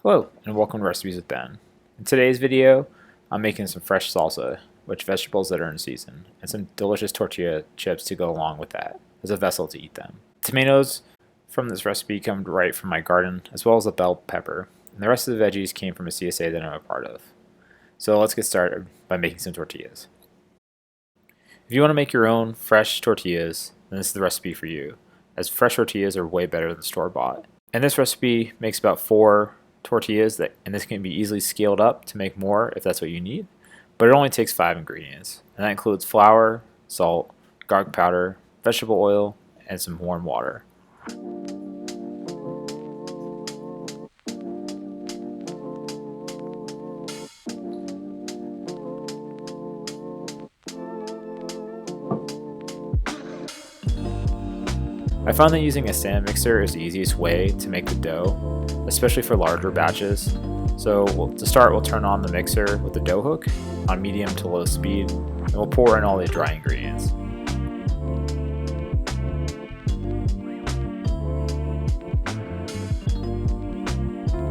Hello, and welcome to Recipes with Ben. In today's video, I'm making some fresh salsa, with vegetables that are in season, and some delicious tortilla chips to go along with that, as a vessel to eat them. Tomatoes from this recipe come right from my garden, as well as a bell pepper, and the rest of the veggies came from a CSA that I'm a part of. So let's get started by making some tortillas. If you want to make your own fresh tortillas, then this is the recipe for you, as fresh tortillas are way better than store-bought. And this recipe makes about 4 tortillas, and this can be easily scaled up to make more if that's what you need, but it only takes 5 ingredients, and that includes flour, salt, garlic powder, vegetable oil, and some warm water. I found that using a stand mixer is the easiest way to make the dough, especially for larger batches. So to start, we'll turn on the mixer with the dough hook on medium to low speed, and we'll pour in all the dry ingredients.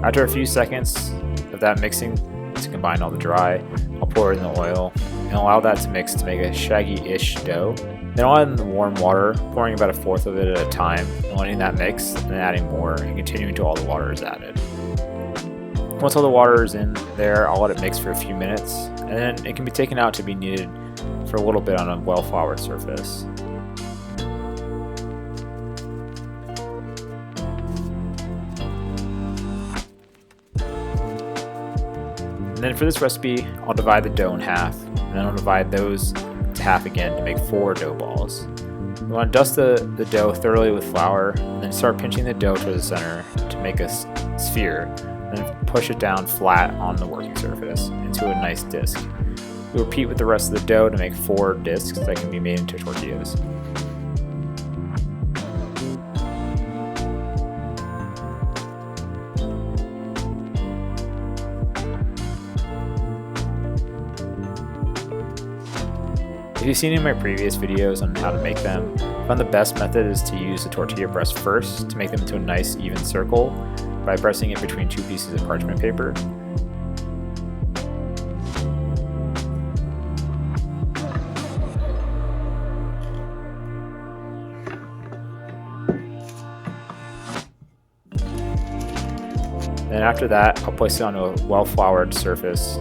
After a few seconds of that mixing to combine all the dry, I'll pour in the oil and allow that to mix to make a shaggy-ish dough. Then I'll add in the warm water, pouring about 1/4 of it at a time, and letting that mix, and then adding more, and continuing until all the water is added. Once all the water is in there, I'll let it mix for a few minutes, and then it can be taken out to be kneaded for a little bit on a well-floured surface. And then for this recipe, I'll divide the dough in half, and then I'll divide those to half again to make 4 dough balls. You want to dust the dough thoroughly with flour, and then start pinching the dough to the center to make a sphere, and then push it down flat on the working surface into a nice disc. We'll repeat with the rest of the dough to make 4 discs that can be made into tortillas. If you've seen any of my previous videos on how to make them, I found the best method is to use the tortilla press first to make them into a nice even circle by pressing it between 2 pieces of parchment paper. Then after that, I'll place it on a well-floured surface.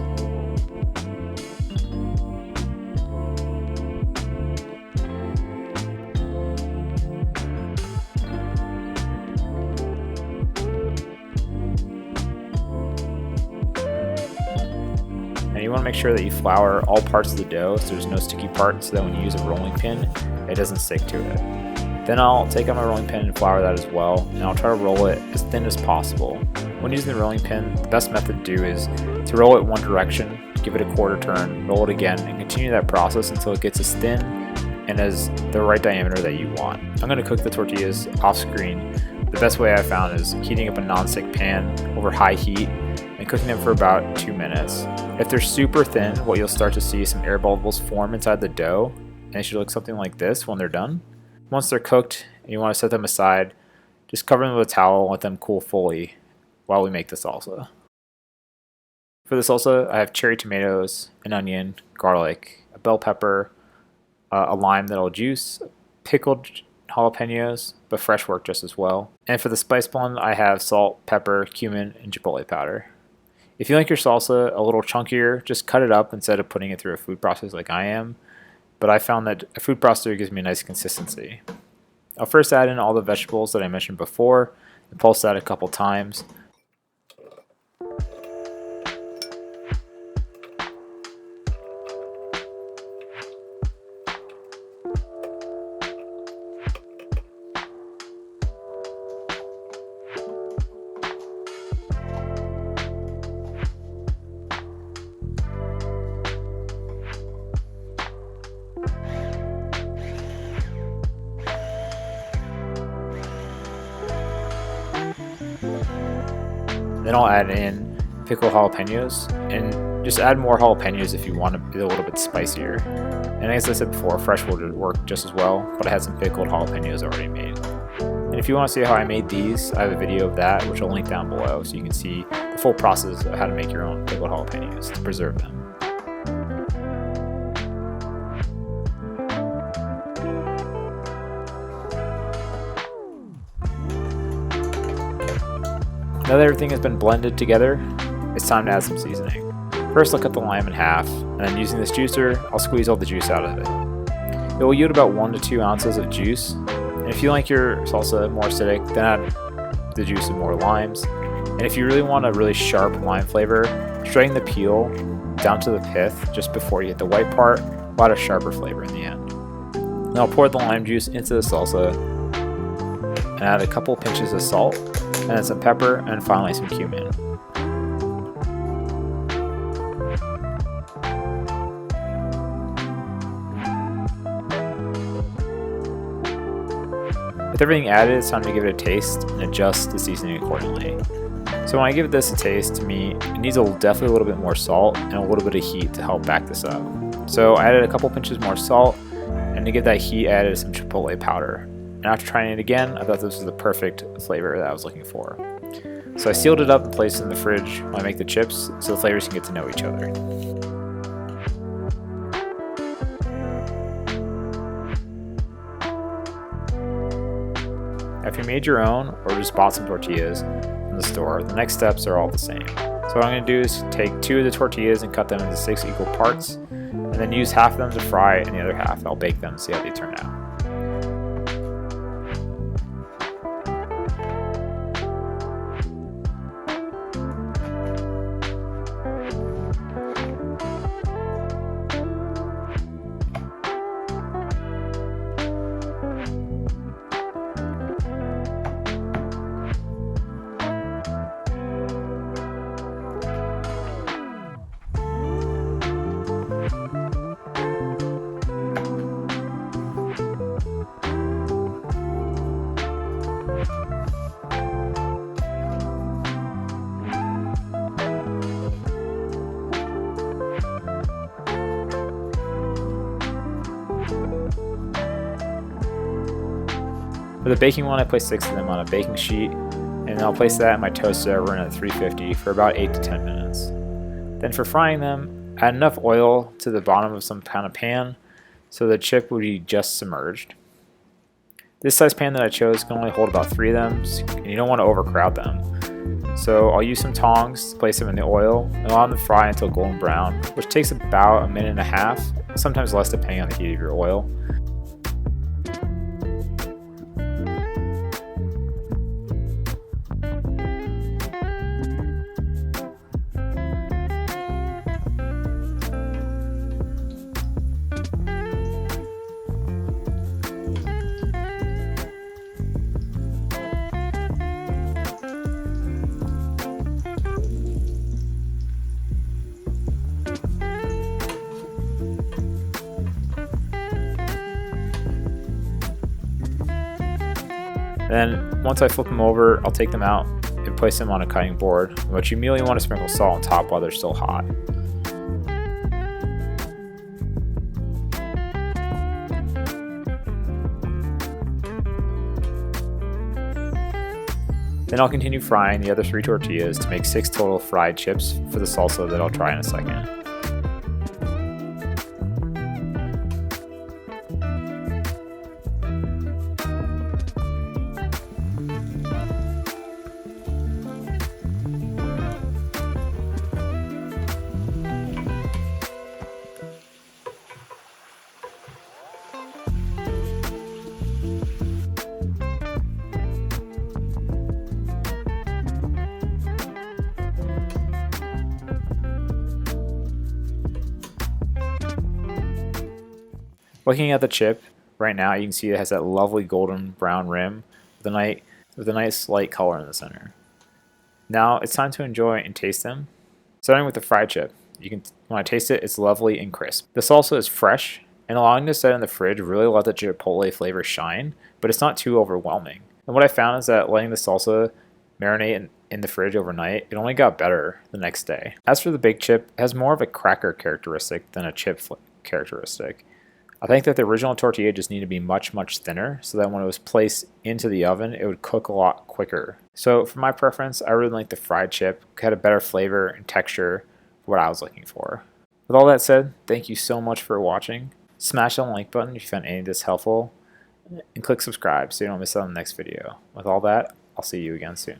And you want to make sure that you flour all parts of the dough so there's no sticky part, so that when you use a rolling pin, it doesn't stick to it. Then I'll take out my rolling pin and flour that as well, and I'll try to roll it as thin as possible. When using the rolling pin, the best method to do is to roll it one direction, give it a 1/4 turn, roll it again, and continue that process until it gets as thin and as the right diameter that you want. I'm going to cook the tortillas off screen. The best way I found is heating up a non-stick pan over high heat and cooking them for about 2 minutes. If they're super thin, what you'll start to see is some air bubbles form inside the dough, and it should look something like this when they're done. Once they're cooked and you want to set them aside, just cover them with a towel and let them cool fully while we make the salsa. For the salsa, I have cherry tomatoes, an onion, garlic, a bell pepper, a lime that I'll juice, pickled jalapeños, but fresh work just as well. And for the spice blend, I have salt, pepper, cumin, and chipotle powder. If you like your salsa a little chunkier, just cut it up instead of putting it through a food processor like I am, but I found that a food processor gives me a nice consistency. I'll first add in all the vegetables that I mentioned before and pulse that a couple times. Then I'll add in pickled jalapeños, and just add more jalapeños if you want to be a little bit spicier. And as I said before, fresh would work just as well, but I had some pickled jalapeños already made. And if you want to see how I made these, I have a video of that, which I'll link down below, so you can see the full process of how to make your own pickled jalapenos to preserve them. Now that everything has been blended together, it's time to add some seasoning. First, I'll cut the lime in half, and then using this juicer, I'll squeeze all the juice out of it. It will yield about 1 to 2 ounces of juice, and if you like your salsa more acidic, then add the juice of more limes. And if you really want a really sharp lime flavor, strain the peel down to the pith just before you hit the white part, will add a sharper flavor in the end. Then I'll pour the lime juice into the salsa, and add a couple pinches of salt, and then some pepper, and finally some cumin. With everything added, it's time to give it a taste and adjust the seasoning accordingly. So when I give this a taste, to me, it needs definitely a little bit more salt and a little bit of heat to help back this up. So I added a couple pinches more salt, and to give that heat, I added some chipotle powder. And after trying it again, I thought this was the perfect flavor that I was looking for. So I sealed it up and placed it in the fridge when I make the chips so the flavors can get to know each other. If you made your own or just bought some tortillas from the store, the next steps are all the same. So what I'm going to do is take 2 of the tortillas and cut them into 6 equal parts, and then use half of them to fry and the other half I'll bake them and see how they turn out. For the baking one, I placed 6 of them on a baking sheet, and then I'll place that in my toaster oven at 350 for about 8 to 10 minutes. Then for frying them, add enough oil to the bottom of some kind of pan so the chip would be just submerged. This size pan that I chose can only hold about 3 of them, and you don't want to overcrowd them. So I'll use some tongs to place them in the oil and allow them to fry until golden brown, which takes about 1.5 minutes, sometimes less depending on the heat of your oil. Then once I flip them over, I'll take them out and place them on a cutting board, but you immediately want to sprinkle salt on top while they're still hot. Then I'll continue frying the other 3 tortillas to make 6 total fried chips for the salsa that I'll try in a second. Looking at the chip right now, you can see it has that lovely golden brown rim with a nice light color in the center. Now it's time to enjoy and taste them. Starting with the fried chip, when I taste it, it's lovely and crisp. The salsa is fresh, and allowing this to set in the fridge really let the chipotle flavor shine, but it's not too overwhelming. And what I found is that letting the salsa marinate in the fridge overnight, it only got better the next day. As for the baked chip, it has more of a cracker characteristic than a chip characteristic. I think that the original tortilla just needed to be much, much thinner so that when it was placed into the oven, it would cook a lot quicker. So for my preference, I really like the fried chip. It had a better flavor and texture for what I was looking for. With all that said, thank you so much for watching. Smash the like button if you found any of this helpful, and click subscribe so you don't miss out on the next video. With all that, I'll see you again soon.